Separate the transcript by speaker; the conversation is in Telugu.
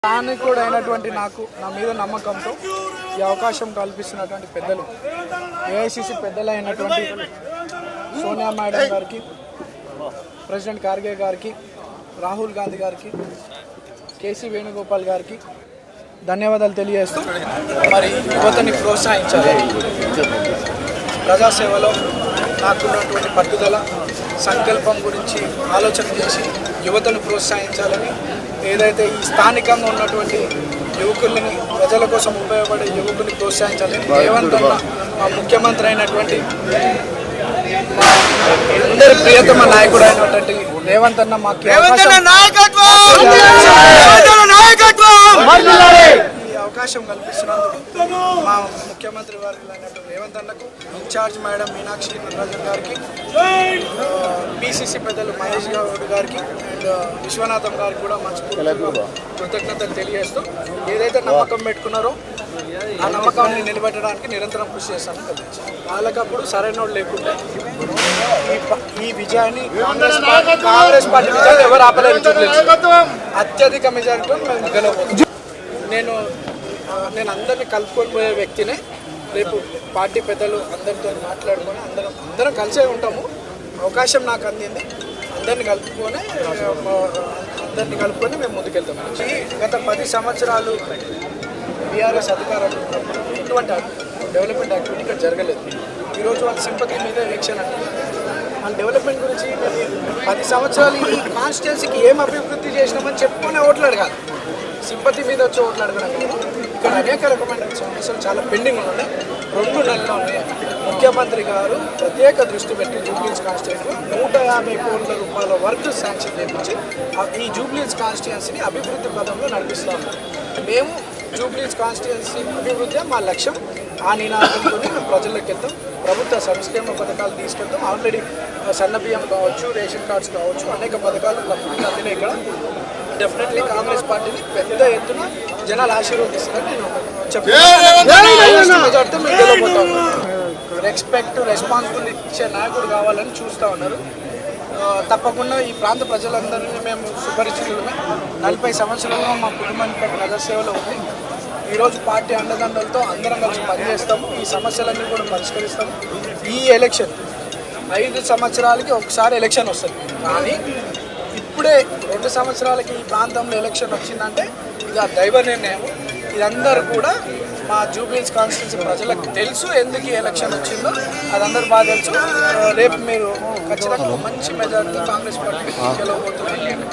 Speaker 1: స్థానికుడు అయినటువంటి నాకు నా మీద నమ్మకంతో ఈ అవకాశం కల్పిస్తున్నటువంటి పెద్దలు ఏఐసిసి పెద్దలు అయినటువంటి సోనియా మేడం గారికి, ప్రెసిడెంట్ ఖార్గే గారికి, రాహుల్ గాంధీ గారికి, కేసీ వేణుగోపాల్ గారికి ధన్యవాదాలు తెలియజేస్తూ మరి యువతని ప్రోత్సహించాలి. ప్రజాసేవలో నాకున్నటువంటి పట్టుదల సంకల్పం గురించి ఆలోచన చేసి యువతను ప్రోత్సహించాలని, ఏదైతే ఈ స్థానికంగా ఉన్నటువంటి యువకుల్ని ప్రజల కోసం ఉపయోగపడే యువకుల్ని ప్రోత్సహించాలని రేవంత్ అన్న మా ముఖ్యమంత్రి అయినటువంటి అందరి ప్రియతమ నాయకుడు అయినటువంటి రేవంత్ అన్న మాకు అవకాశం కల్పిస్తున్నందుకు మా ముఖ్యమంత్రి వారికి రేవంత్ అన్నకు, ఇన్ఛార్జ్ మేడం మీనాక్షి నటరాజన్ గారికి, పిసిసి పెద్దలు మహేష్ గౌడ్ గారికి అండ్ విశ్వనాథం గారికి కూడా మనస్ఫూర్తిగా కృతజ్ఞతలు తెలియజేస్తూ ఏదైతే నమ్మకం పెట్టుకున్నారో ఆ నమ్మకాన్ని నిలబెట్టడానికి నిరంతరం కృషి చేస్తాను. వాళ్ళకప్పుడు సరైన వాళ్ళు లేకుంటే ఈ విజయాన్ని కాంగ్రెస్ పార్టీ విజయాన్ని ఎవరు ఆపలేరు. అత్యధిక మెజారిటీతో మేము గెలవబోతున్నాం. నేను అందరినీ కలుపుకొని పోయే వ్యక్తినే. రేపు పార్టీ పెద్దలు అందరితో మాట్లాడుకొని అందరం కలిసే ఉంటాము. అవకాశం నాకు అందింది. అందరిని కలుపుకొని మేము ముందుకెళ్తాము. గత 10 సంవత్సరాలు బీఆర్ఎస్ అధికారంలో ఎటువంటి డెవలప్మెంట్ యాక్టివిటీ ఇక్కడ జరగలేదు. ఈరోజు వాళ్ళ సింపతి మీద ఎలక్షన్ అంటే వాళ్ళ డెవలప్మెంట్ గురించి 10 సంవత్సరాలు ఈ కాన్స్టిట్యున్సీకి ఏం అభివృద్ధి చేసినామని చెప్పుకునే ఓట్లు అడగాలి. సింపతి మీద వచ్చి ఓట్లు అడగడం. ఇక్కడ అనేక రకమైన సమస్యలు చాలా పెండింగ్ ఉన్నాయి. 2 నెలల్లోనే ముఖ్యమంత్రి గారు ప్రత్యేక దృష్టి పెట్టి జూబ్లీహిల్స్ కాన్స్టిట్యున్సీలో 150 కోట్ల రూపాయల వర్క్ శాంక్షన్ చేయించి ఈ జూబ్లీహిల్స్ కాన్స్టిట్యున్సీని అభివృద్ధి పదంలో నడిపిస్తాము. మేము జూబ్లీహిల్స్ కాన్స్టిట్యున్సీ అభివృద్ధి మా లక్ష్యం. ఆ నినాదంతో మేము ప్రజల్లోకి వెళ్తాం. ప్రభుత్వ సంక్షేమ పథకాలు తీసుకెళ్తాం. ఆల్రెడీ సన్న బియ్యం కావచ్చు, రేషన్ కార్డ్స్ కావచ్చు, అనేక పథకాలు అందినాయి. ఇక్కడ డెఫినెట్లీ కాంగ్రెస్ పార్టీని పెద్ద ఎత్తున జనాలు ఆశీర్వదిస్తారని నేను చెప్తున్నాను. మేము గెలవబోతాం. రెస్పెక్ట్, రెస్పాన్సిబిలిటీ ఇచ్చే నాయకుడు కావాలని చూస్తూ ఉన్నారు. తప్పకుండా ఈ ప్రాంత ప్రజలందరినీ మేము సుపరిచితులమే. 40 సంవత్సరాలుగా మా కుటుంబానికి ప్రజాసేవలో ఉంది. ఈరోజు పార్టీ అండదండలతో అందరం కలిసి పనిచేస్తాము. ఈ సమస్యలన్నీ కూడా పరిష్కరిస్తాము. ఈ ఎలక్షన్ 5 సంవత్సరాలకి ఒకసారి ఎలక్షన్ వస్తుంది. కానీ ఇప్పుడే 2 సంవత్సరాలకి ఈ ప్రాంతంలో ఎలక్షన్ వచ్చిందంటే ఇది ఆ దైవ నిర్ణయం. ఇదందరూ కూడా మా జూబ్లీహిల్స్ కాన్స్టిట్యున్సీ ప్రజలకు తెలుసు ఎందుకు ఈ ఎలక్షన్ వచ్చిందో. అదందరూ బాగా తెలుసు. రేపు మీరు ఖచ్చితంగా మంచి మెజారిటీతో కాంగ్రెస్ పార్టీ గెలవబోతున్నారు.